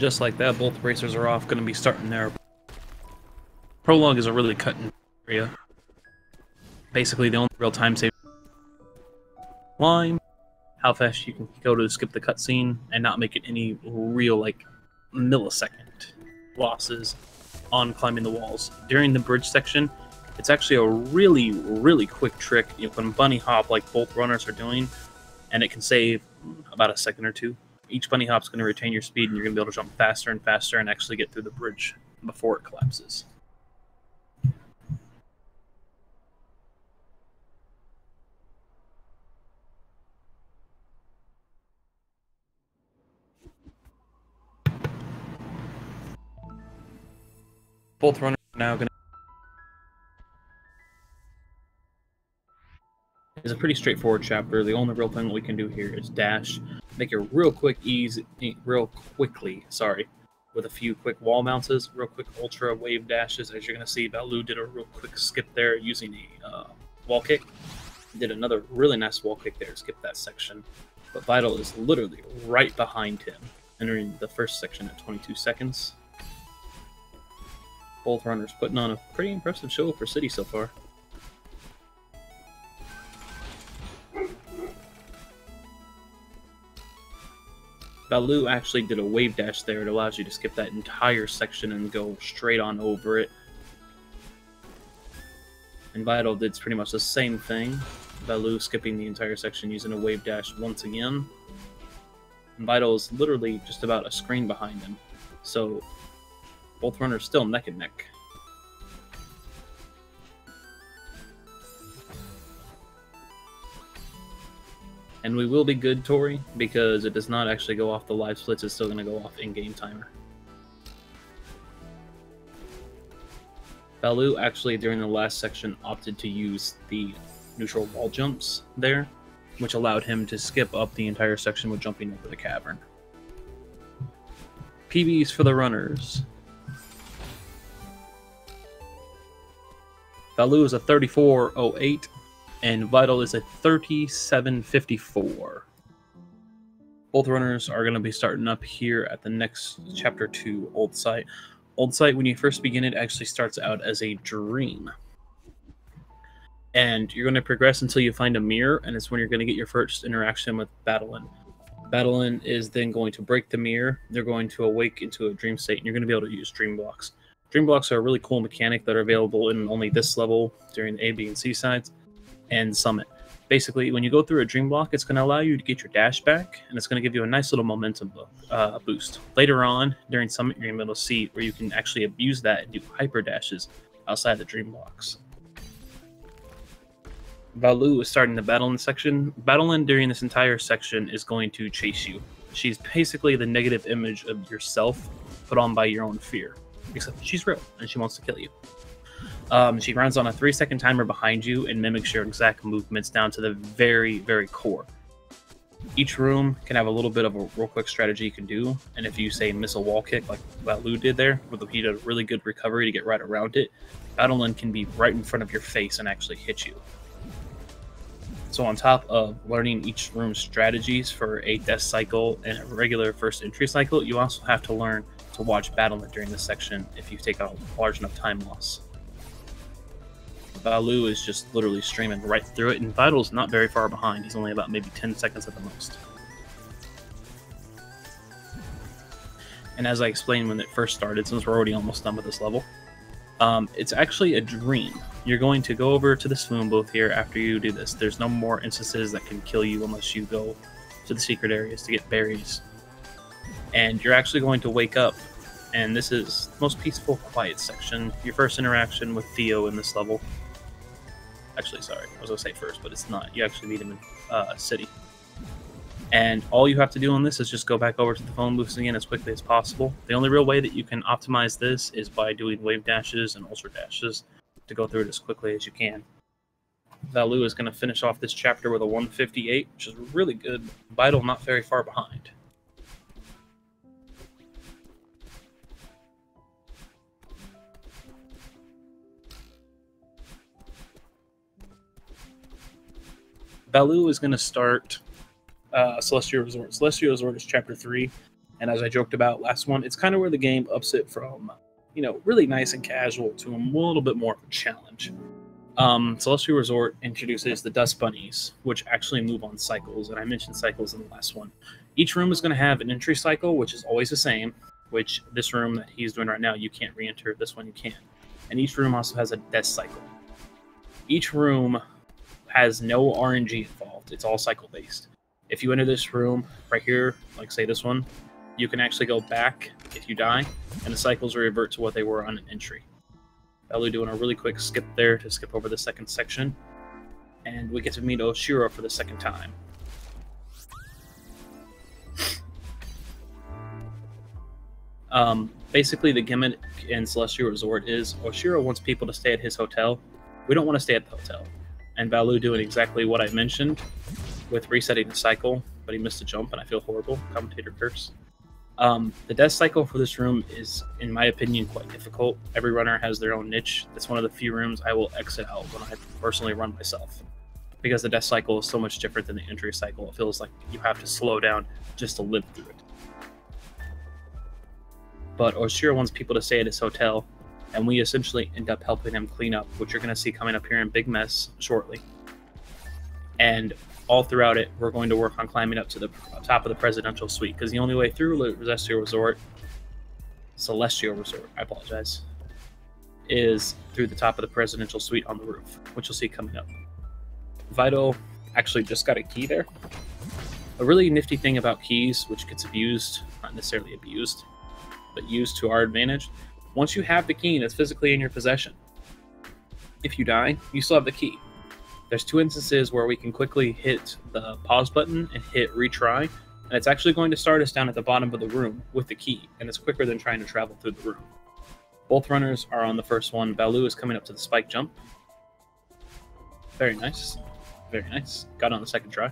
just like that, both racers are off, going to be starting their prologue. Is a really cut-in area. Basically, the only real time save line, how fast you can go to skip the cutscene and not make it any real like millisecond losses on climbing the walls. During the bridge section, it's actually a really quick trick you can bunny hop like both runners are doing, and it can save about a second or two. Each bunny hop's going to retain your speed, and you're going to be able to jump faster and faster and actually get through the bridge before it collapses. Both runners are now going to... It's a pretty straightforward chapter. The only real thing we can do here is dash, make it real quickly, with a few quick wall mounts, real quick ultra wave dashes. As you're going to see, Vallu did a real quick skip there using a wall kick. Did another really nice wall kick there to skip that section. But Vital is literally right behind him, entering the first section at 22 seconds. Both runners putting on a pretty impressive show for City so far. Vallu actually did a wave dash there. It allows you to skip that entire section and go straight on over it. And Vital did pretty much the same thing. Vallu skipping the entire section using a wave dash once again. And Vital is literally just about a screen behind him. So both runners still neck and neck. And we will be good, Tori, because it does not actually go off the live splits. It's still going to go off in-game timer. Vallu actually, during the last section, opted to use the neutral wall jumps there, which allowed him to skip up the entire section with jumping over the cavern. PBs for the runners. Vallu is a 34.08. And Vital is a 37.54. Both runners are going to be starting up here at the next Chapter 2, Old Site. Old Site, when you first begin, it actually starts out as a dream. And you're going to progress until you find a mirror, and it's when you're going to get your first interaction with Battlein. Battlein is then going to break the mirror. They're going to awake into a dream state, and you're going to be able to use dream blocks. Dream blocks are a really cool mechanic that are available in only this level during the A, B, and C sides. And Summit. Basically, when you go through a dream block, it's going to allow you to get your dash back, and it's going to give you a nice little momentum boost. Later on, during Summit, you're going to be able to see where you can actually abuse that and do hyper dashes outside the dream blocks. Vallu is starting the Battlein section. Battlein during this entire section is going to chase you. She's basically the negative image of yourself put on by your own fear. Except she's real, and she wants to kill you. She runs on a 3-second timer behind you and mimics your exact movements down to the very, very core. Each room can have a little bit of a real quick strategy you can do, and if you say miss a wall kick like Vallu did there, where he did a really good recovery to get right around it, Battlein can be right in front of your face and actually hit you. So on top of learning each room's strategies for a death cycle and a regular first entry cycle, you also have to learn to watch Battlein during this section if you take a large enough time loss. Vallu is just literally streaming right through it, and Vital's not very far behind. He's only about maybe 10 seconds at the most. And as I explained when it first started, since we're already almost done with this level, it's actually a dream. You're going to go over to the swoon booth here after you do this. There's no more instances that can kill you unless you go to the secret areas to get berries. And you're actually going to wake up, and this is the most peaceful, quiet section. Your first interaction with Theo in this level. Actually, sorry, I was going to say first, but it's not. You actually meet him in City. And all you have to do on this is just go back over to the phone booths again as quickly as possible. The only real way that you can optimize this is by doing wave dashes and ultra dashes to go through it as quickly as you can. Vallu is going to finish off this chapter with a 158, which is really good. Vital not very far behind. Vallu is going to start Celestial Resort. Celestial Resort is Chapter 3. And as I joked about last one, it's kind of where the game ups it from, really nice and casual to a little bit more of a challenge. Celestial Resort introduces the Dust Bunnies, which actually move on cycles, and I mentioned cycles in the last one. Each room is going to have an entry cycle, which is always the same, which this room that he's doing right now, you can't re-enter. This one you can. And each room also has a death cycle. Each room has no RNG involved. It's all cycle-based. If you enter this room right here, like say this one, you can actually go back if you die, and the cycles will revert to what they were on an entry. Vallu doing a really quick skip there to skip over the second section, and we get to meet Oshiro for the second time. Basically, the gimmick in Celestial Resort is Oshiro wants people to stay at his hotel. We don't want to stay at the hotel. And Vallu doing exactly what I mentioned with resetting the cycle, but he missed a jump, and I feel horrible. Commentator curse. The death cycle for this room is, in my opinion, quite difficult. Every runner has their own niche. It's one of the few rooms I will exit out when I personally run myself, because the death cycle is so much different than the entry cycle. It feels like you have to slow down just to live through it. But Oshiro wants people to stay at his hotel, and we essentially end up helping him clean up, which you're going to see coming up here in Big Mess shortly. And all throughout it, we're going to work on climbing up to the top of the presidential suite, because the only way through Celestial Resort, I apologize, is through the top of the presidential suite on the roof, which you'll see coming up. Vital actually just got a key there. A really nifty thing about keys, which gets abused, not necessarily abused, but used to our advantage, once you have the key and it's physically in your possession, if you die, you still have the key. There's two instances where we can quickly hit the pause button and hit retry, and it's actually going to start us down at the bottom of the room with the key, and it's quicker than trying to travel through the room. Both runners are on the first one. Vallu is coming up to the spike jump. Very nice. Very nice. Got on the second try.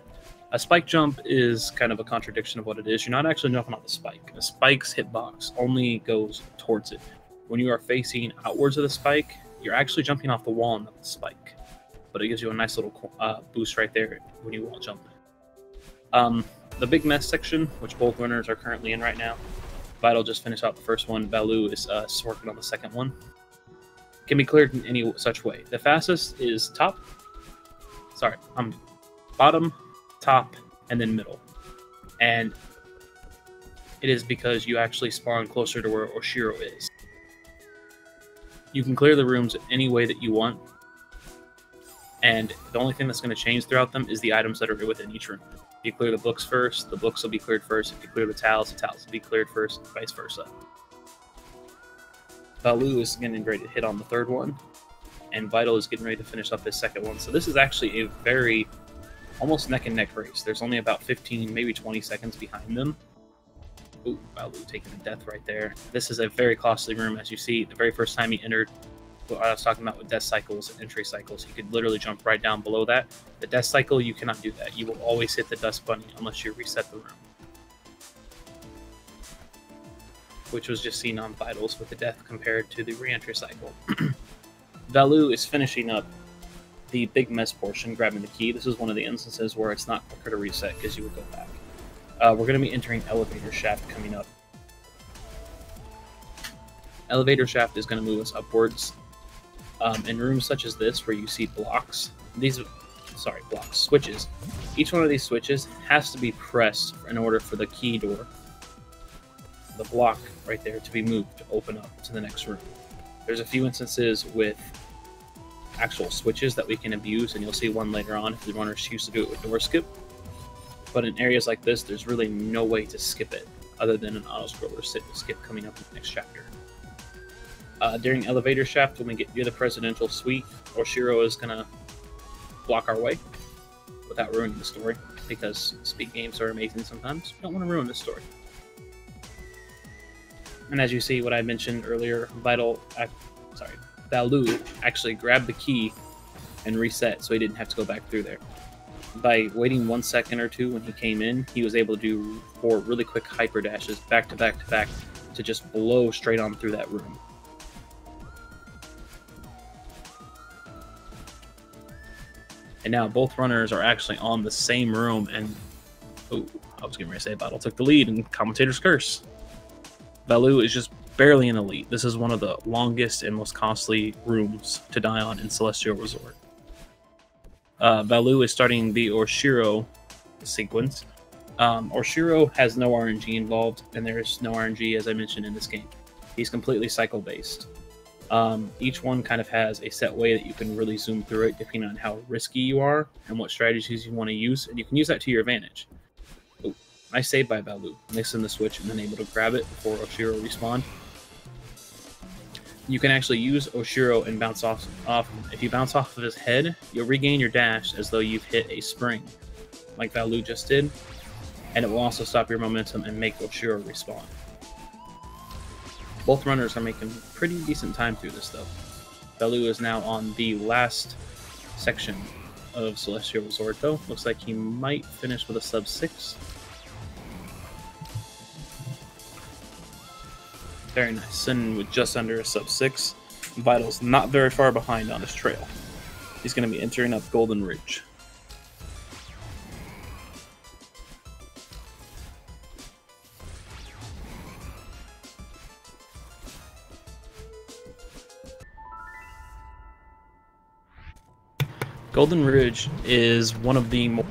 A spike jump is kind of a contradiction of what it is. You're not actually jumping on the spike. The spike's hitbox only goes towards it. When you are facing outwards of the spike, you're actually jumping off the wall and not the spike. But it gives you a nice little boost right there when you wall jump. The Big Mess section, which both runners are currently in right now, Vital just finished out the first one. Vallu is working on the second one. Can be cleared in any such way. The fastest is bottom, top, and then middle. And it is because you actually spawn closer to where Oshiro is. You can clear the rooms any way that you want, and the only thing that's going to change throughout them is the items that are within each room. If you clear the books first, the books will be cleared first. If you clear the towels will be cleared first, and vice versa. Vallu is getting ready to hit on the third one, and Vital is getting ready to finish up his second one. So this is actually a very almost neck and neck race. There's only about 15, maybe 20 seconds behind them. Ooh, Vallu taking a death right there. This is a very costly room, as you see. The very first time he entered, what I was talking about with death cycles and entry cycles, you could literally jump right down below that. The death cycle, you cannot do that. You will always hit the dust bunny unless you reset the room, which was just seen on Vitals with the death compared to the re-entry cycle. Vallu is finishing up the Big Mess portion, grabbing the key. This is one of the instances where it's not quicker to reset because you would go back. We're going to be entering Elevator Shaft coming up. Elevator Shaft is going to move us upwards. In rooms such as this, where you see switches. Each one of these switches has to be pressed in order for the key door, the block right there, to be moved to open up to the next room. There's a few instances with actual switches that we can abuse, and you'll see one later on if the runners choose to do it with door skip. But in areas like this, there's really no way to skip it other than an auto-scroller skip coming up in the next chapter. During Elevator Shaft, when we get near the presidential suite, Oshiro is going to block our way without ruining the story, because speed games are amazing sometimes. You don't want to ruin the story. And as you see, what I mentioned earlier, Vallu actually grabbed the key and reset, so he didn't have to go back through there. By waiting 1 second or two when he came in, he was able to do 4 really quick hyper dashes back to back to back to just blow straight on through that room. And now both runners are actually on the same room, and Oh, I was getting ready to say Battle took the lead in Commentator's Curse. Vallu is just barely an elite. This is one of the longest and most costly rooms to die on in Celestial Resort. Vallu is starting the Oshiro sequence. Oshiro has no RNG involved, and there is no RNG, as I mentioned, in this game. He's completely cycle-based. Each one kind of has a set way that you can really zoom through it, depending on how risky you are and what strategies you want to use, and you can use that to your advantage. Oh, nice save by Vallu, missing the switch and then able to grab it before Oshiro respawned. You can actually use Oshiro and bounce off. If you bounce off of his head, you'll regain your dash as though you've hit a spring, like Vallu just did, and it will also stop your momentum and make Oshiro respawn. Both runners are making pretty decent time through this, though. Vallu is now on the last section of Celestial Resort, though. Looks like he might finish with a sub 6. Very nice, and with just under a sub 6, Vital's not very far behind on his trail. He's going to be entering up Golden Ridge. Golden Ridge is one of the more...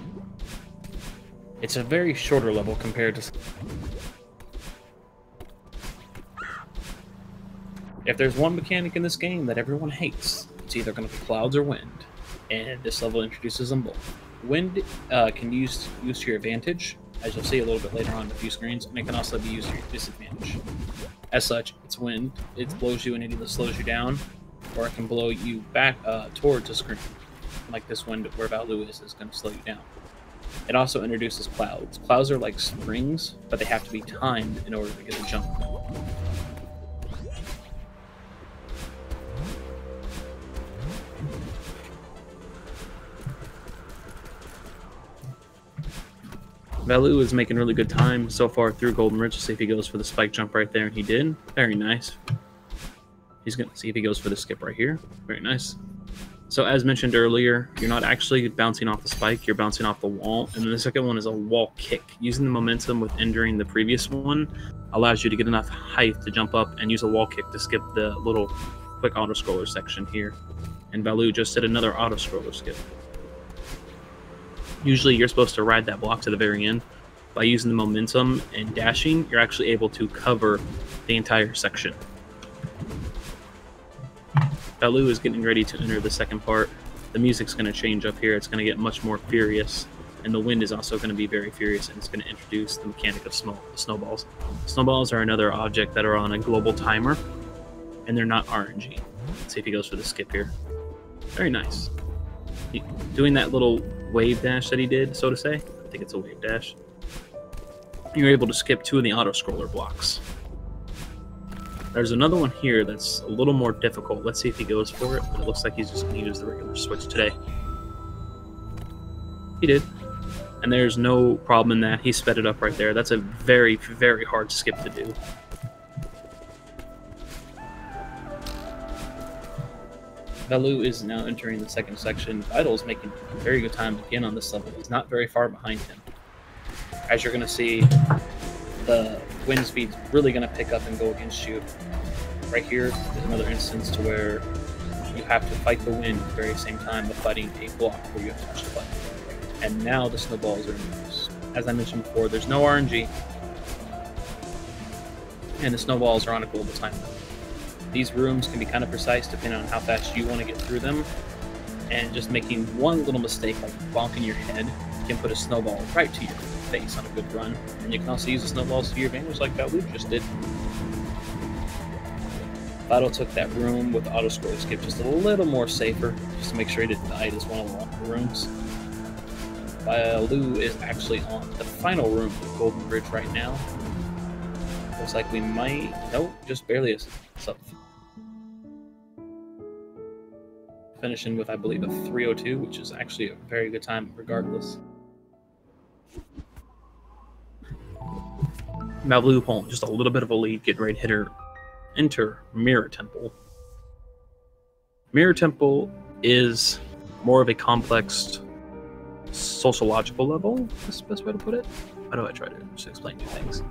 It's a very shorter level compared to... If there's one mechanic in this game that everyone hates, it's either going to be clouds or wind, and this level introduces them both. Wind can be used to your advantage, as you'll see a little bit later on in a few screens, and it can also be used to your disadvantage. As such, it's wind. It blows you and it either slows you down, or it can blow you back towards a screen. Like this wind where Vallu is going to slow you down. It also introduces clouds. Clouds are like springs, but they have to be timed in order to get a jump. Vallu is making really good time so far through Golden Ridge. Let's see if he goes for the spike jump right there, and he did. Very nice. He's going to see if he goes for the skip right here. Very nice. So as mentioned earlier, you're not actually bouncing off the spike, you're bouncing off the wall, and then the second one is a wall kick. Using the momentum with entering the previous one allows you to get enough height to jump up and use a wall kick to skip the little quick auto-scroller section here. And Vallu just did another auto-scroller skip. Usually you're supposed to ride that block to the very end. By using the momentum and dashing, you're actually able to cover the entire section. Vallu is getting ready to enter the second part. The music's going to change up here. It's going to get much more furious, and the wind is also going to be very furious, and it's going to introduce the mechanic of snowballs. Snowballs are another object that are on a global timer, and they're not RNG. Let's see if he goes for the skip here. Very nice. Doing that little wave dash that he did, so to say. I think it's a wave dash. You're able to skip 2 of the auto-scroller blocks. There's another one here that's a little more difficult. Let's see if he goes for it, but it looks like he's just going to use the regular switch today. He did. And there's no problem in that. He sped it up right there. That's a very, very hard skip to do. Vallu is now entering the second section. Vital's making very good time again on this level. He's not very far behind him. As you're going to see, the wind speed's really going to pick up and go against you. Right here is another instance to where you have to fight the wind at the very same time of fighting a block where you have to push the button. And now the snowballs are in use. As I mentioned before, there's no RNG, and the snowballs are on a global time limit. These rooms can be kind of precise depending on how fast you want to get through them, and just making one little mistake like bonking your head can put a snowball right to your face on a good run. And you can also use the snowballs to your advantage like Vallu just did. Vital took that room with the auto-scroll skip just a little more safer, just to make sure he didn't die as one of the longer rooms. Vallu is actually on the final room of Golden Bridge right now. Looks like we might... Nope, just barely a sub. Finishing with, I believe, a 302, which is actually a very good time regardless. Vallu pulling just a little bit of a lead, getting ready to enter Mirror Temple. Mirror Temple is more of a complex sociological level, is the best way to put it. How do I try to just explain two things?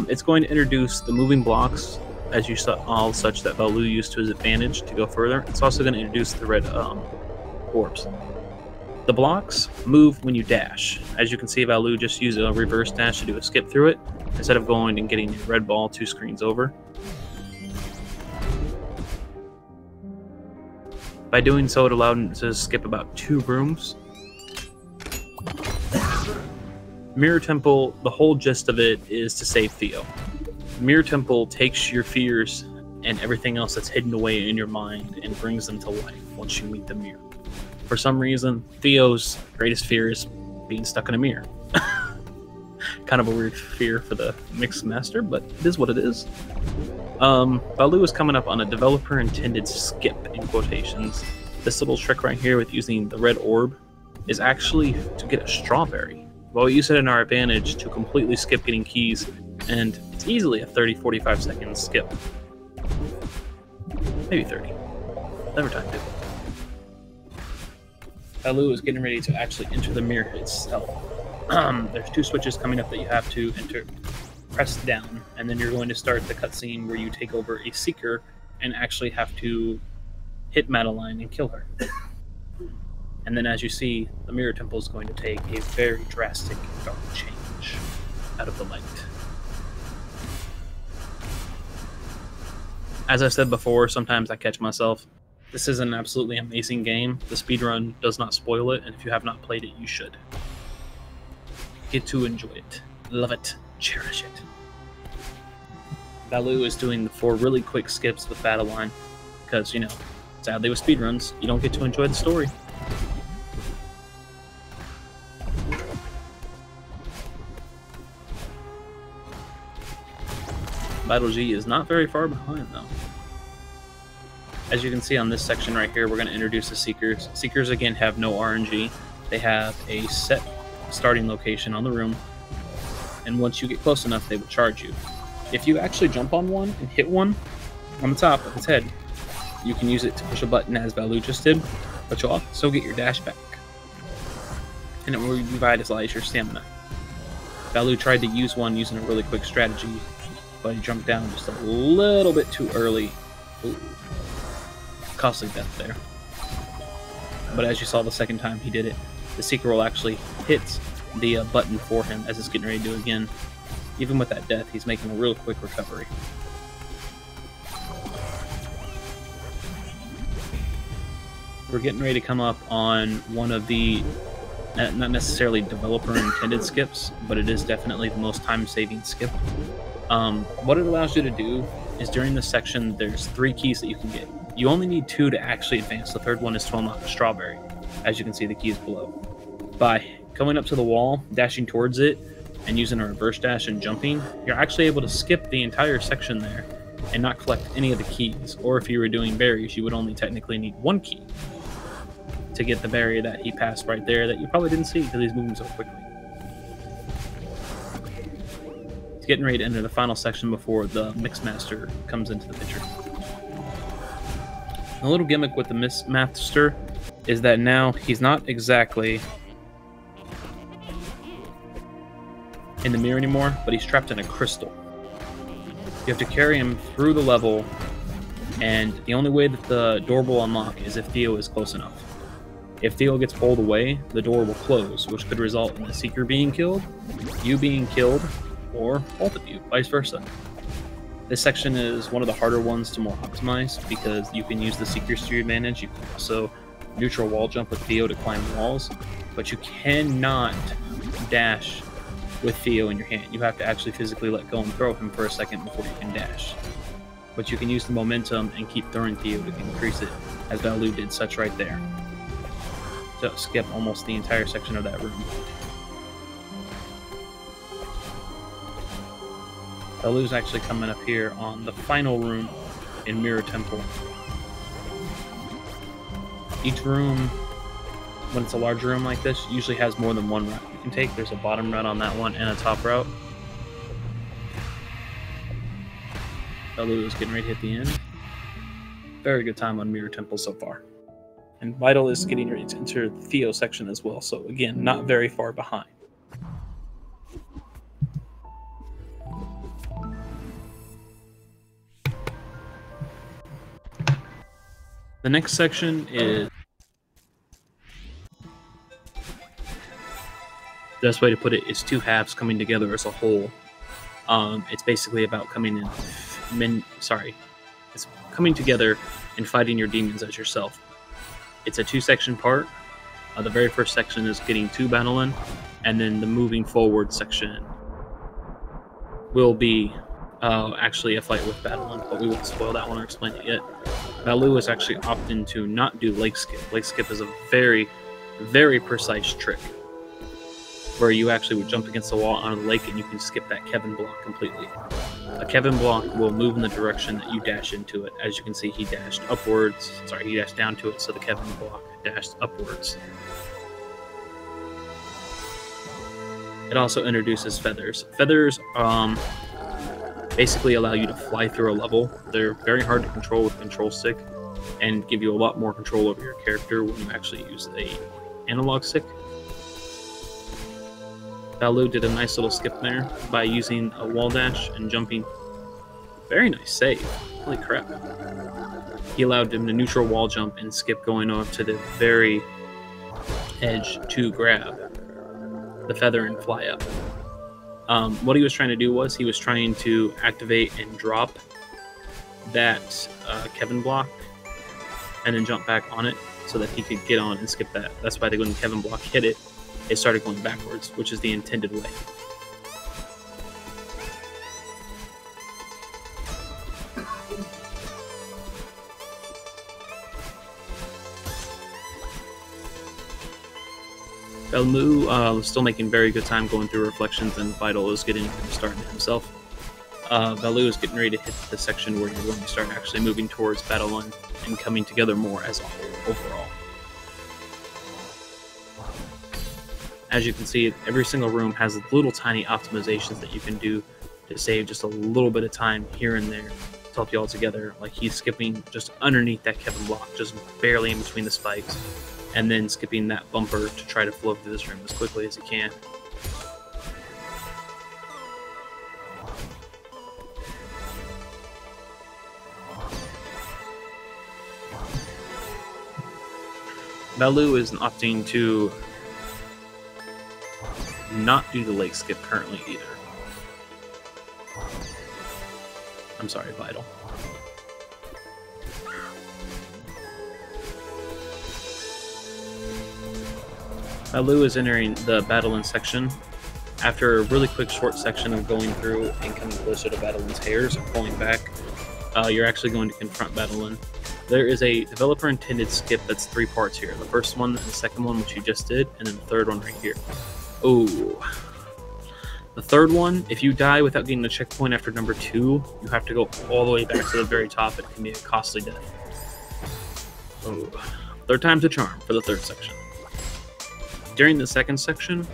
It's going to introduce the moving blocks, as you saw, all such that Vallu used to his advantage to go further. It's also going to introduce the red orbs. The blocks move when you dash. As you can see, Vallu just used a reverse dash to do a skip through it, instead of going and getting the red ball 2 screens over. By doing so, it allowed him to skip about 2 rooms. Mirror Temple, the whole gist of it is to save Theo. Mirror Temple takes your fears and everything else that's hidden away in your mind and brings them to life once you meet the mirror. For some reason, Theo's greatest fear is being stuck in a mirror. Kind of a weird fear for the Mixed Master, but it is what it is. Vallu is coming up on a developer-intended skip, in quotations. This little trick right here with using the red orb is actually to get a strawberry. Well, we use it in our advantage to completely skip getting keys, and it's easily a 30-45 second skip. Maybe 30. Never time to. Vallu is getting ready to actually enter the mirror itself. There's 2 switches coming up that you have to enter. Press down, and then you're going to start the cutscene where you take over a Seeker and actually have to hit Madeline and kill her. And then, as you see, the Mirror Temple is going to take a very drastic dark change out of the light. As I said before, sometimes I catch myself. This is an absolutely amazing game. The speedrun does not spoil it, and if you have not played it, you should. Get to enjoy it. Love it. Cherish it. Vallu is doing the 4 really quick skips with Battle Line, because, you know, sadly with speedruns, you don't get to enjoy the story. vitalGL is not very far behind, though. As you can see on this section right here, we're going to introduce the Seekers. Seekers, again, have no RNG. They have a set starting location on the room, and once you get close enough, they will charge you. If you actually jump on one and hit one on the top of its head, you can use it to push a button as Vallu just did, but you'll also get your dash back, and it will revitalize your stamina. Vallu tried to use one using a really quick strategy, but he jumped down just a little bit too early. Ooh. Costly death there. But as you saw the second time he did it, the Seeker will actually hit the button for him as it's getting ready to do again. Even with that death, he's making a real quick recovery. We're getting ready to come up on one of the, not necessarily developer-intended skips, but it is definitely the most time-saving skip. What it allows you to do is during this section, there's 3 keys that you can get. You only need 2 to actually advance. The third one is to unlock a strawberry. As you can see, the key is below. By going up to the wall, dashing towards it, and using a reverse dash and jumping, you're actually able to skip the entire section there and not collect any of the keys. Or if you were doing berries, you would only technically need 1 key to get the berry that he passed right there that you probably didn't see because he's moving so quickly. He's getting ready to enter the final section before the Mixed Master comes into the picture. The little gimmick with the Mixed Master is that now he's not exactly in the mirror anymore, but he's trapped in a crystal. You have to carry him through the level, and the only way that the door will unlock is if Theo is close enough. If Theo gets pulled away, the door will close, which could result in the Seeker being killed, you being killed, or both of you, vice versa. This section is one of the harder ones to more optimize because you can use the Seekers to your advantage. You can also neutral wall jump with Theo to climb walls, but you cannot dash with Theo in your hand. You have to actually physically let go and throw him for a second before you can dash. But you can use the momentum and keep throwing Theo to increase it, as Vallu did such right there. So skip almost the entire section of that room. Vallu's actually coming up here on the final room in Mirror Temple. Each room, when it's a large room like this, usually has more than 1 route you can take. There's a bottom route on that one and a top route. Vallu is getting ready to hit the end. Very good time on Mirror Temple so far. And Vital is getting ready to enter the Theo section as well, so again, not very far behind. The next section is... the best way to put it is two halves coming together as a whole. It's basically about it's coming together and fighting your demons as yourself. It's a two-section part. The very first section is getting to Battleland, and then the moving forward section will be actually a fight with Battleland, but we won't spoil that one or explain it yet. Vallu is actually opting to not do Lake Skip. Lake Skip is a very, very precise trick where you actually would jump against the wall on the lake and you can skip that Kevin block completely. A Kevin block will move in the direction that you dash into it. As you can see, he dashed upwards. Sorry, he dashed down to it, so the Kevin block dashed upwards. It also introduces feathers. Feathers basically allow you to fly through a level. They're very hard to control with control stick and give you a lot more control over your character when you actually use a analog stick. Vallu did a nice little skip there by using a wall dash and jumping. Very nice save. Holy crap. He allowed him to neutral wall jump and skip going up to the very edge to grab the feather and fly up. What he was trying to do was he was trying to activate and drop that Kevin block and then jump back on it so that he could get on and skip that. That's why when the Kevin block hit it, it started going backwards, which is the intended way. Vallu is still making very good time going through reflections, and Vital is getting started himself. Vallu is getting ready to hit the section where you're going to start actually moving towards Battleland and coming together more as a whole overall. As you can see, every single room has little tiny optimizations that you can do to save just a little bit of time here and there to help you all together. Like he's skipping just underneath that Kevin block, just barely in between the spikes, and then skipping that bumper to try to flow through this room as quickly as he can. Vallu is opting to not do the lake skip currently either. I'm sorry, Vital. Vallu is entering the Battleland section. After a really quick short section of going through and coming closer to Battleland's hairs and pulling back, you're actually going to confront Battleland. There is a developer-intended skip that's 3 parts here. The first one, and the second one, which you just did, and then the third one right here. Oh, the third one, if you die without getting a checkpoint after number 2, you have to go all the way back to the very top. It can be a costly death. Oh, third time's a charm for the third section. During the second section,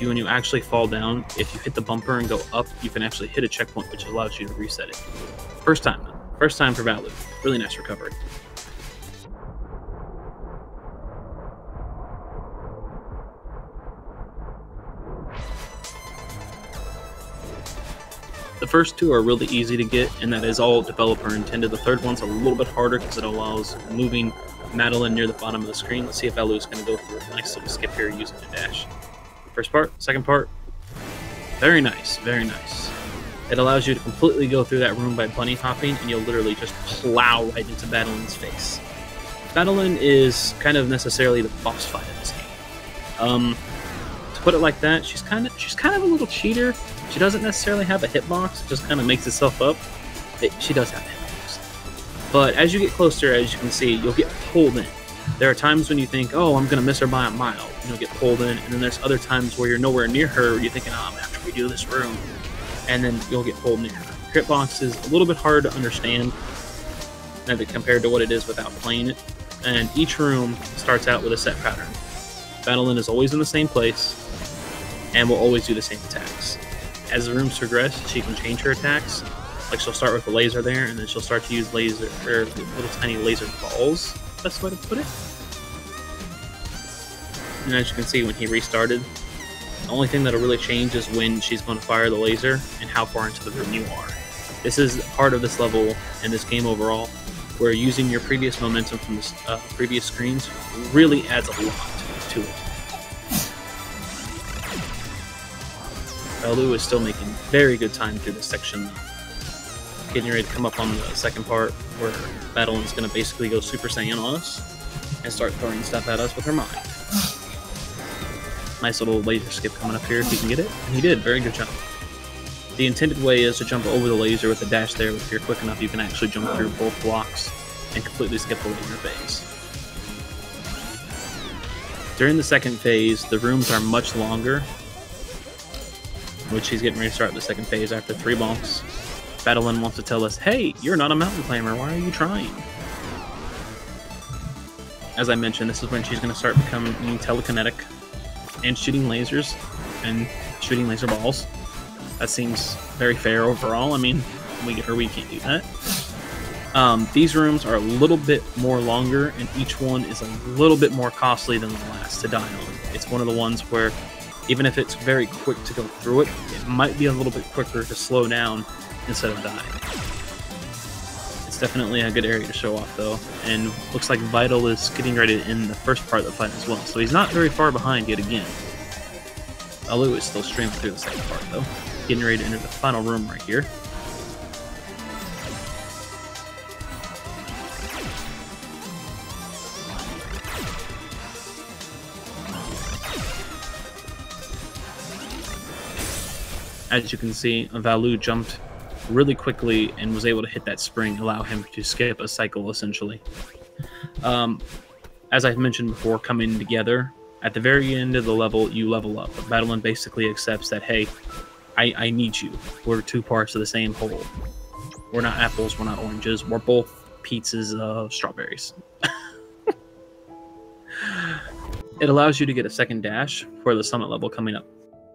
when you actually fall down, if you hit the bumper and go up, you can actually hit a checkpoint, which allows you to reset it. First time for Vallu. Really nice recovery. The first 2 are really easy to get, and that is all developer intended. The third one's a little bit harder because it allows moving Madeline near the bottom of the screen. Let's see if Vallu is going to go through a nice little skip here using a dash. First part, second part. Very nice, very nice. It allows you to completely go through that room by bunny hopping, and you'll literally just plow right into Battleland's face. Battleland is kind of necessarily the boss fight of this game. To put it like that, she's kind of a little cheater. She doesn't necessarily have a hitbox, it just kind of makes itself up. She does have a hitbox. But as you get closer, as you can see, you'll get pulled in. There are times when you think, oh, I'm going to miss her by a mile, and you'll get pulled in, and then there's other times where you're nowhere near her, you're thinking, oh, I'm going to have to redo this room, and then you'll get pulled near her. Hitbox is a little bit hard to understand compared to what it is without playing it, and each room starts out with a set pattern. Battleland is always in the same place, and will always do the same attacks. As the rooms progress, she can change her attacks. Like she'll start with the laser there, and then she'll start to use little tiny laser balls. Best way to put it. And as you can see, when he restarted, the only thing that'll really change is when she's going to fire the laser and how far into the room you are. This is part of this level and this game overall, where using your previous momentum from the previous screens really adds a lot to it. Vallu is still making very good time through this section, getting ready to come up on the second part where Madeline's going to basically go Super Saiyan on us and start throwing stuff at us with her mind. Nice little laser skip coming up here if you can get it, and he did, very good job. The intended way is to jump over the laser with a dash there. If you're quick enough, you can actually jump through both blocks and completely skip the laser phase. During the second phase, the rooms are much longer, which he's getting ready to start the second phase after 3 bonks. Madeline wants to tell us, hey, you're not a mountain climber, why are you trying? As I mentioned, this is when she's going to start becoming telekinetic and shooting lasers and shooting laser balls. That seems very fair overall. I mean, we can't do that. These rooms are a little bit more longer, and each one is a little bit more costly than the last to die on. It's one of the ones where, even if it's very quick to go through it, it might be a little bit quicker to slow down instead of die. It's definitely a good area to show off, though, and looks like Vital is getting ready to end the first part of the fight as well, so he's not very far behind yet again. Vallu is still streaming through the second part, though, getting ready to enter the final room right here. As you can see, Vallu jumped really quickly and was able to hit that spring, allow him to skip a cycle, essentially. As I've mentioned before, coming together, at the very end of the level, you level up. Madeline basically accepts that, hey, I need you. We're 2 parts of the same whole. We're not apples, we're not oranges, we're both pizzas of strawberries. It allows you to get a second dash for the summit level coming up.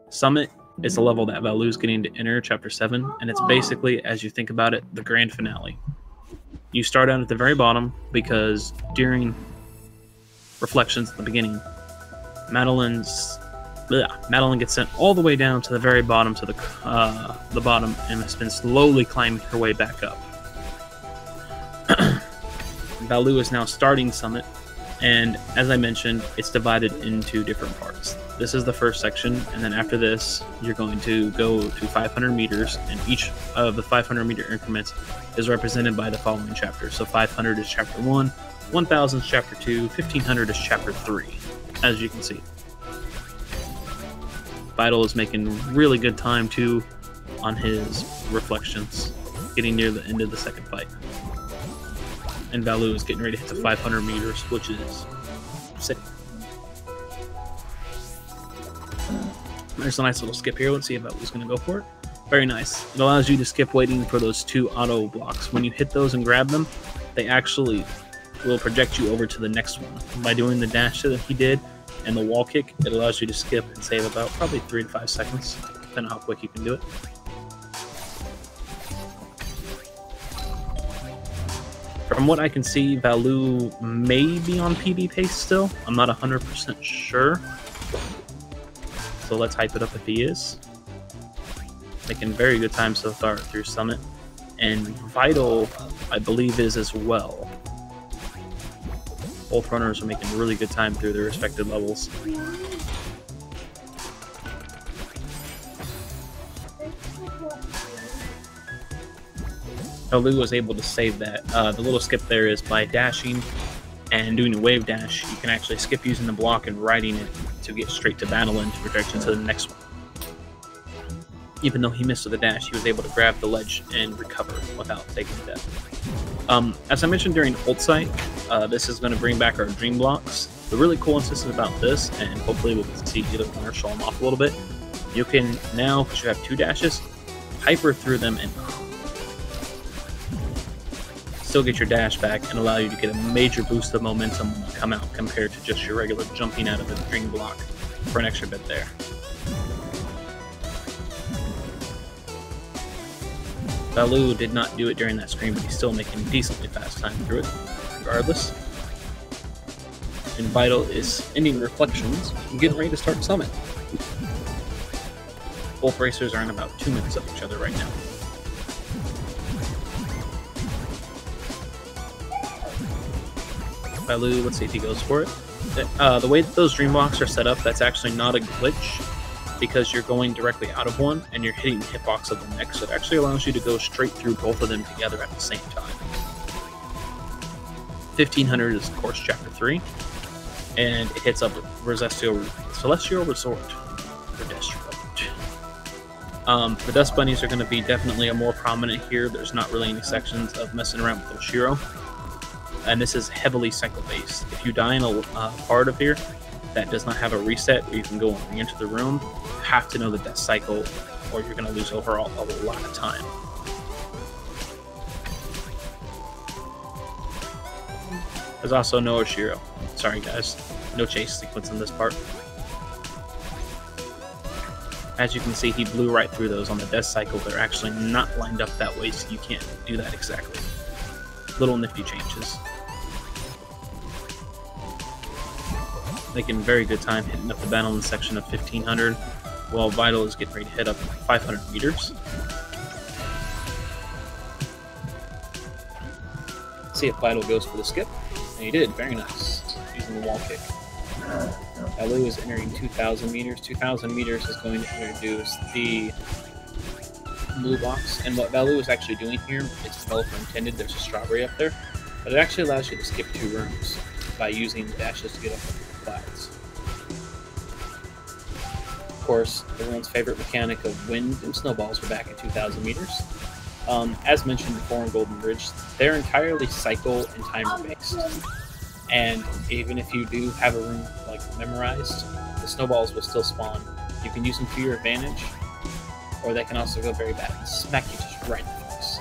Summit is the level that Vallu's getting to enter, Chapter 7, and it's basically, as you think about it, the grand finale. You start out at the very bottom because during reflections at the beginning, Madeline gets sent all the way down to the very bottom to the bottom and has been slowly climbing her way back up. Vallu is now starting Summit, and as I mentioned, it's divided into different parts. This is the first section, and then after this, you're going to go to 500 meters, and each of the 500 meter increments is represented by the following chapters. So 500 is Chapter 1, 1000 is Chapter 2, 1500 is Chapter 3, as you can see. Vital is making really good time, too, on his reflections, getting near the end of the second fight. And Vallu is getting ready to hit the 500 meters, which is sick. There's a nice little skip here. Let's see if Vallu's going to go for it. Very nice. It allows you to skip waiting for those 2 auto blocks. When you hit those and grab them, they actually will project you over to the next one. By doing the dash that he did and the wall kick, it allows you to skip and save about probably 3 to 5 seconds, depending on how quick you can do it. From what I can see, Vallu may be on PB pace still. I'm not 100% sure. So let's hype it up if he is. Making very good time so far through Summit. And Vital, I believe, is as well. Both runners are making really good time through their respective levels. Vallu was able to save that. The little skip there is by dashing and doing a wave dash. You can actually skip using the block and riding it to get straight to Madeline to project into the next one. Even though he missed with the dash, he was able to grab the ledge and recover without taking a death. As I mentioned during Ult Sight, this is going to bring back our dream blocks. The really cool instance about this, and hopefully we'll see either one or show them off a little bit, you can now, because you have 2 dashes, hyper through them and still get your dash back and allow you to get a major boost of momentum when you come out compared to just your regular jumping out of a dream block for an extra bit there. Vallu did not do it during that screen, but he's still making decently fast time through it, regardless. And Vital is ending Reflections and getting ready to start Summit. Both racers are in about 2 minutes of each other right now. Vallu, let's see if he goes for it. The way that those dream blocks are set up, that's actually not a glitch, because you're going directly out of one and you're hitting the hitbox of the next. So it actually allows you to go straight through both of them together at the same time. 1500 is, of course, Chapter 3, and it hits up Celestial Resort Pedestrian. The Dust Bunnies are going to be definitely a more prominent here. There's not really any sections of messing around with Oshiro. And this is heavily cycle-based. If you die in a part of here that does not have a reset where you can go and re-enter the room, you have to know the death cycle, or you're going to lose overall a lot of time. There's also no Oshiro. Sorry guys, no chase sequence in this part. As you can see, he blew right through those on the death cycle. They're actually not lined up that way, so you can't do that exactly. Little nifty changes. Making very good time hitting up the battle in section of 1500, while Vital is getting ready to hit up 500 meters. See if Vital goes for the skip. And he did, very nice. Using the wall kick. Vallu is entering 2,000 meters. 2,000 meters is going to introduce the blue box. And what Vallu is actually doing here, it's developer intended. There's a strawberry up there. But it actually allows you to skip 2 rooms by using dashes to get up the clouds. Of course, everyone's favorite mechanic of wind and snowballs were back at 2,000 meters. As mentioned before in Golden Bridge, they're entirely cycle and timer based. And even if you do have a room like memorized, the snowballs will still spawn. You can use them to your advantage, or they can also go very bad and smack you just right in the face.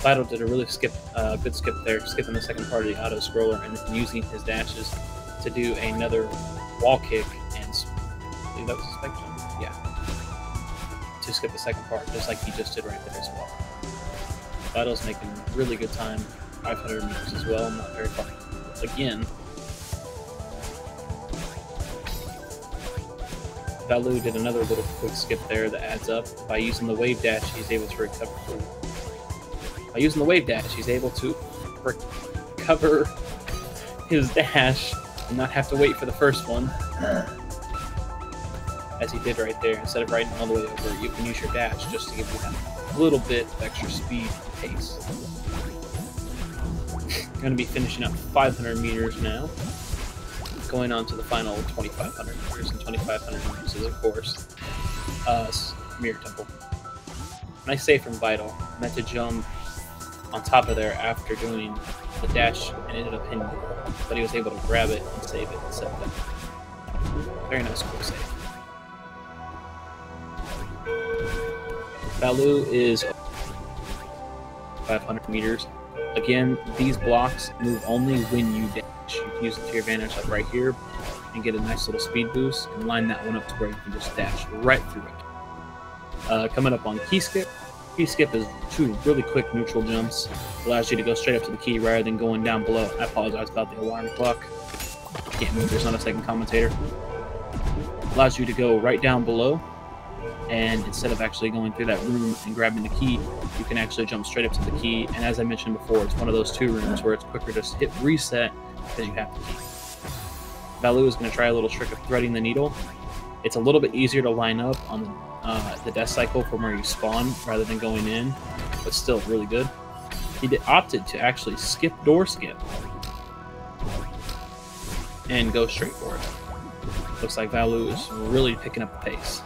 Vital did a really good skip there, skipping the second part of the auto scroller and then using his dashes to do another wall kick and I believe that was a spike jump. Yeah. To skip the second part, just like he just did right there as well. Vital's making really good time. 500 meters as well, not very far. Again, Vallu did another little quick skip there that adds up. By using the wave dash, he's able to recover. By using the wave dash, he's able to recover his dash and not have to wait for the first one. As he did right there. Instead of riding all the way over, you can use your dash just to give you that little bit of extra speed and pace. Going to be finishing up 500 meters now. Going on to the final 2,500 meters, and 2,500 meters is, of course, Mirror Temple. Nice save from Vital. Meant to jump on top of there after doing the dash and ended up hitting it, but he was able to grab it and save it and set it up. Very nice quick save. Vallu is 500 meters. Again, these blocks move only when you dash. You can use it to your advantage, like right here, and get a nice little speed boost, and line that one up to where you can just dash right through it. Coming up on Key Skip. Key Skip is 2 really quick neutral jumps. Allows you to go straight up to the key rather than going down below. I apologize about the alarm clock. Can't move, there's not a second commentator. Allows you to go right down below, and instead of actually going through that room and grabbing the key, you can actually jump straight up to the key. And as I mentioned before, it's one of those 2 rooms where it's quicker to hit reset because you have the key. Vallu is going to try a little trick of threading the needle. It's a little bit easier to line up on the death cycle from where you spawn rather than going in, but still really good. He opted to actually skip door skip and go straight for it. Looks like Vallu is really picking up the pace.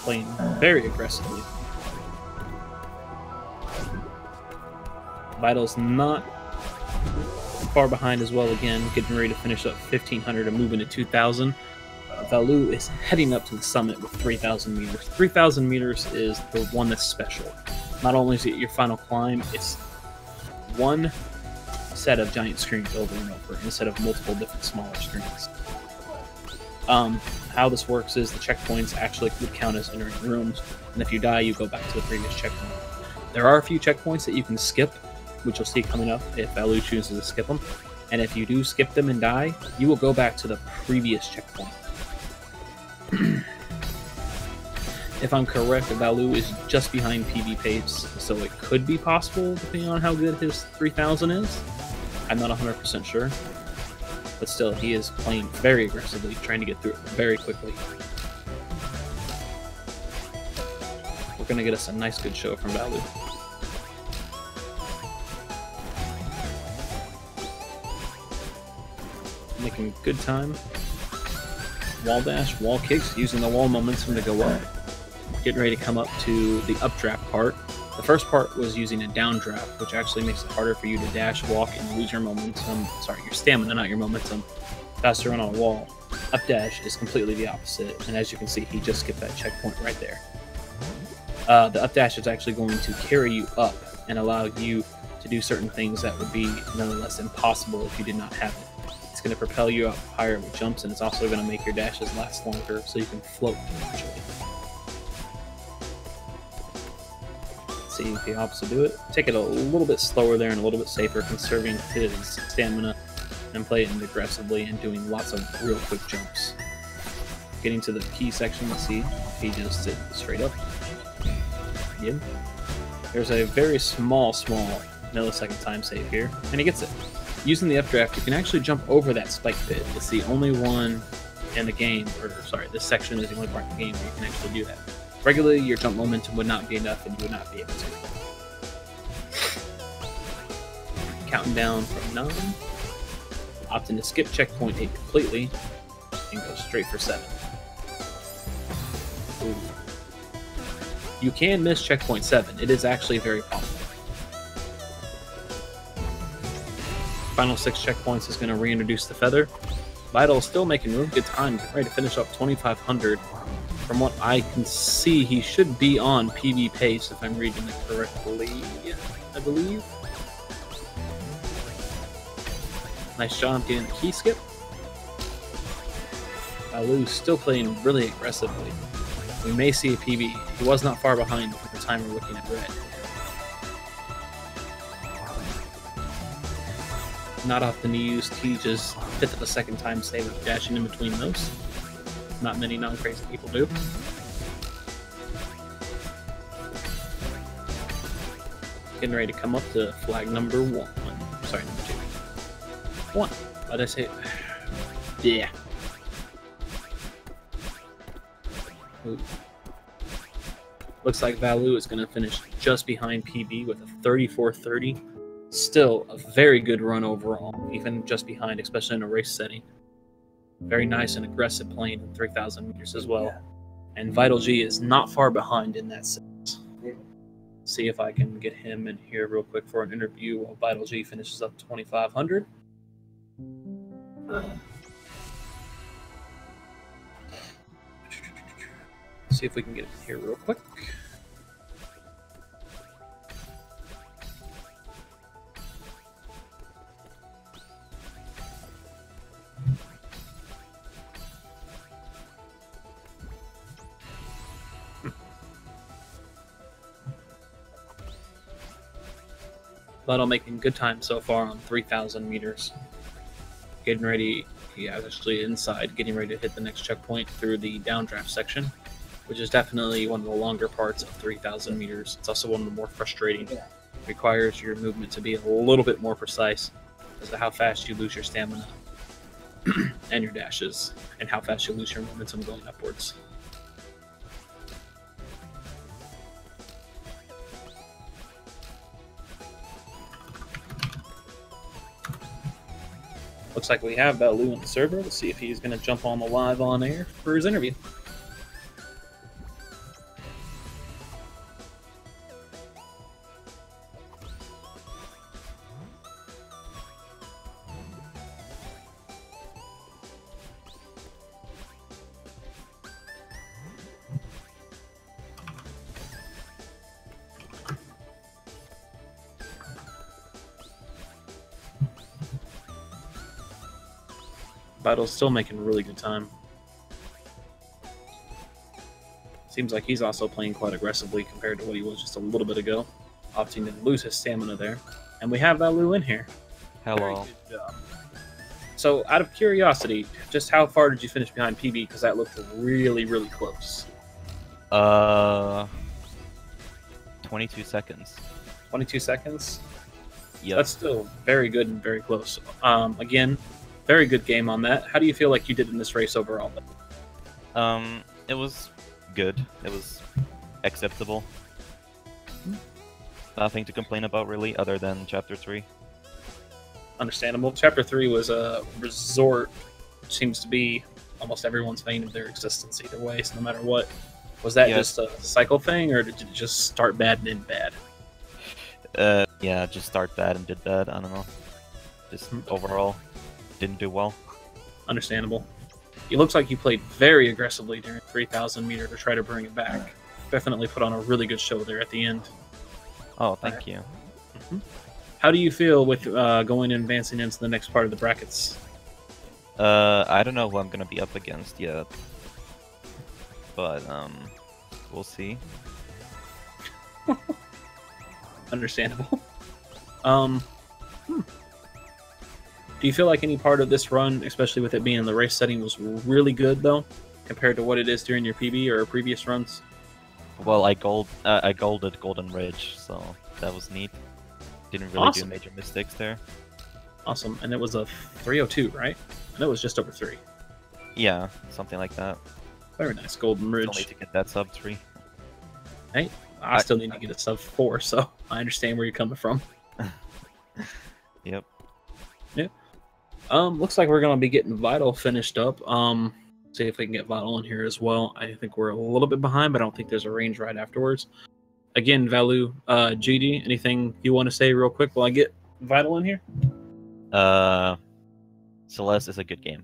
Playing very aggressively. Vital's not far behind as well again, getting ready to finish up 1,500 and move into 2,000. Vallu is heading up to the summit with 3,000 meters. 3,000 meters is the one that's special. Not only is it your final climb, it's one set of giant screens over and over instead of multiple different smaller screens. How this works is the checkpoints actually would count as entering rooms, and if you die, you go back to the previous checkpoint. There are a few checkpoints that you can skip which you'll see coming up if Vallu chooses to skip them. And if you do skip them and die, you will go back to the previous checkpoint. If I'm correct, Vallu is just behind PB pace, so it could be possible depending on how good his 3000 is. I'm not 100% sure. But still, he is playing very aggressively, trying to get through it very quickly. We're going to get us a nice good show from Vallu. Making good time. Wall dash, wall kicks, using the wall momentum to go up. Getting ready to come up to the updraft part. The first part was using a downdraft, which actually makes it harder for you to dash, walk, and lose your momentum. Sorry, your stamina, not your momentum. Faster run on a wall. Up dash is completely the opposite, and as you can see, he just skipped that checkpoint right there. The up dash is actually going to carry you up and allow you to do certain things that would be nonetheless impossible if you did not have it. It's going to propel you up higher with jumps, and it's also going to make your dashes last longer so you can float eventually. See if he opts to do it. Take it a little bit slower there and a little bit safer, conserving his stamina, and play it aggressively and doing lots of real quick jumps. Getting to the key section, let's see if he just sits straight up. Yep. There's a very small millisecond time save here, and he gets it. Using the updraft, you can actually jump over that spike pit. It's the only one in the game, or sorry, this section is the only part of the game where you can actually do that. Regularly, your jump momentum would not be enough, and you would not be able to. Counting down from 9. Opting to skip checkpoint 8 completely, and go straight for 7. Ooh. You can miss checkpoint 7. It is actually very possible. Final 6 checkpoints is going to reintroduce the feather. Vital is still making really good time, getting ready to finish up 2500. From what I can see, he should be on PB pace, if I'm reading it correctly, I believe. Nice job getting the key skip. Vallu still playing really aggressively. We may see a PB. He was not far behind at the time we're looking at red. Not often used Teach's fifth of a second time save of dashing in between those. Not many non-crazy people do. Getting ready to come up to flag number 1. Sorry, number 2. 1. Why'd I say? Yeah. Ooh. Looks like Vallu is going to finish just behind PB with a 34:30. Still a very good run overall, even just behind, especially in a race setting. Very nice and aggressive playing in 3,000 meters as well. And vitalG is not far behind in that sense. See if I can get him in here real quick for an interview while vitalG finishes up 2,500. See if we can get him here real quick. Vital making good time so far on 3,000 meters. Getting ready, yeah, actually inside, getting ready to hit the next checkpoint through the downdraft section, which is definitely one of the longer parts of 3,000 meters. It's also one of the more frustrating. It requires your movement to be a little bit more precise as to how fast you lose your stamina and your dashes, and how fast you lose your momentum going upwards. Looks like we have Vallu in the server. Let's see if he's going to jump on the live on air for his interview. Vital's still making really good time. Seems like he's also playing quite aggressively compared to what he was just a little bit ago, opting to lose his stamina there. And we have Vallu in here. Very Hello. good job. So, out of curiosity, just how far did you finish behind PB? Because that looked really, really close. 22 seconds. 22 seconds? Yep. That's still very good and very close. Again, very good game on that. How do you feel like you did in this race overall? It was good. It was acceptable. Nothing to complain about really, other than Chapter 3. Understandable. Chapter 3 was a resort, which seems to be almost everyone's vein of their existence either way, so no matter what. Was that just a cycle thing, or did it just start bad and end bad? Yeah, just start bad and did bad, I don't know. Just overall, didn't do well. Understandable. It looks like you played very aggressively during 3,000 meter to try to bring it back. Definitely put on a really good show there at the end. Oh, thank you. How do you feel with going and advancing into the next part of the brackets? I don't know who I'm gonna be up against yet. But, we'll see. Understandable. Do you feel like any part of this run, especially with it being in the race setting, was really good, though, compared to what it is during your PB or previous runs? Well, I golded Golden Ridge, so that was neat. Didn't really do major mistakes there. Awesome. And it was a 302, right? And it was just over 3. Yeah, something like that. Very nice. Golden Ridge. Still need to get that sub 3. Hey, I still need to get a sub 4, so I understand where you're coming from. Yep. Yeah. Looks like we're gonna be getting Vital finished up. See if we can get Vital in here as well. I think we're a little bit behind, but I don't think there's a range right afterwards. Again, Vallu, GD, anything you want to say real quick while I get Vital in here? Celeste is a good game.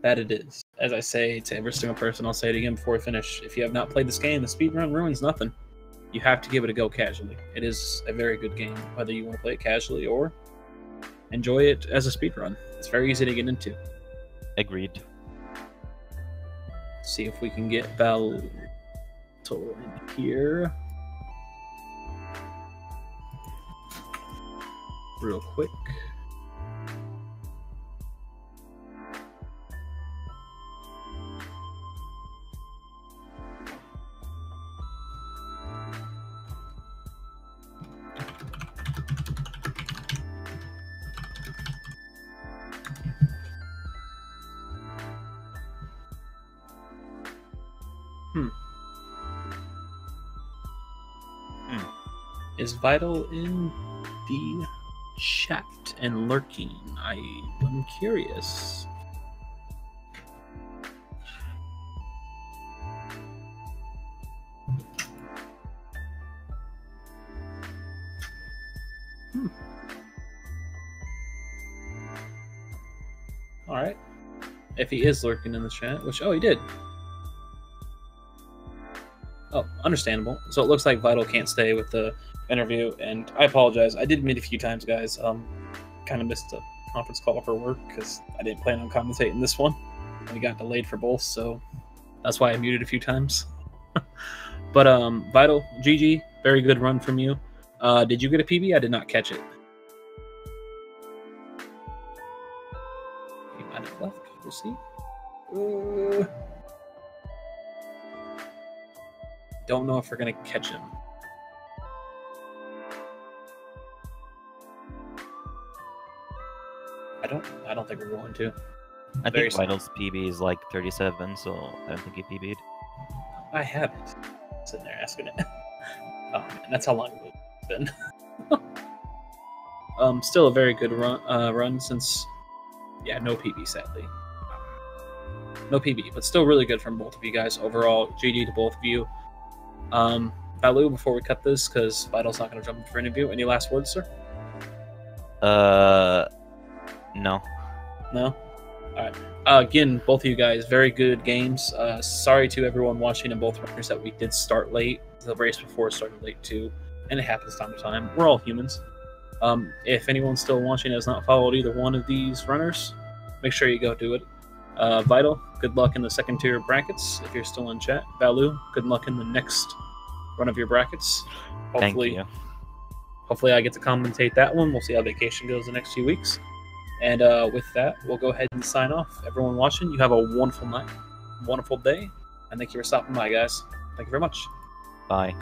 That it is. As I say to every single person, I'll say it again before we finish. If you have not played this game, the speedrun ruins nothing. You have to give it a go casually. It is a very good game, whether you want to play it casually or enjoy it as a speedrun. It's very easy to get into. Agreed. Let's see if we can get Vallu in here. Real quick. Is Vital in the chat and lurking? I'm curious. Alright. If he is lurking in the chat, which, oh, he did. Oh, understandable. So it looks like Vital can't stay with the interview, and I apologize. I did meet a few times, guys. Kind of missed a conference call for work because I didn't plan on commentating this one. We got delayed for both, so that's why I muted a few times. But Vital, GG, very good run from you. Did you get a PB? I did not catch it. He might have left. We'll see. Don't know if we're gonna catch him. I don't think we're going to. I think Vital's PB is like 37, so I don't think he PB'd. I haven't. Sitting there asking it. Oh man, that's how long it's been. Still a very good run since, yeah, no PB sadly. No PB, but still really good from both of you guys. Overall, GG to both of you. Vallu, before we cut this, because Vital's not going to jump in for interview, any last words, sir? No. No? Alright. Again, both of you guys, very good games. Sorry to everyone watching in both runners that we did start late. The race before started late too, and it happens time to time. We're all humans. If anyone's still watching and has not followed either one of these runners, make sure you go do it. Vital, good luck in the second tier brackets if you're still in chat. Vallu, good luck in the next run of your brackets. Thank Hopefully, you. hopefully I get to commentate that one. We'll see how vacation goes the next few weeks. And with that, we'll go ahead and sign off. Everyone watching, you have a wonderful night, wonderful day, and thank you for stopping by, guys. Thank you very much. Bye.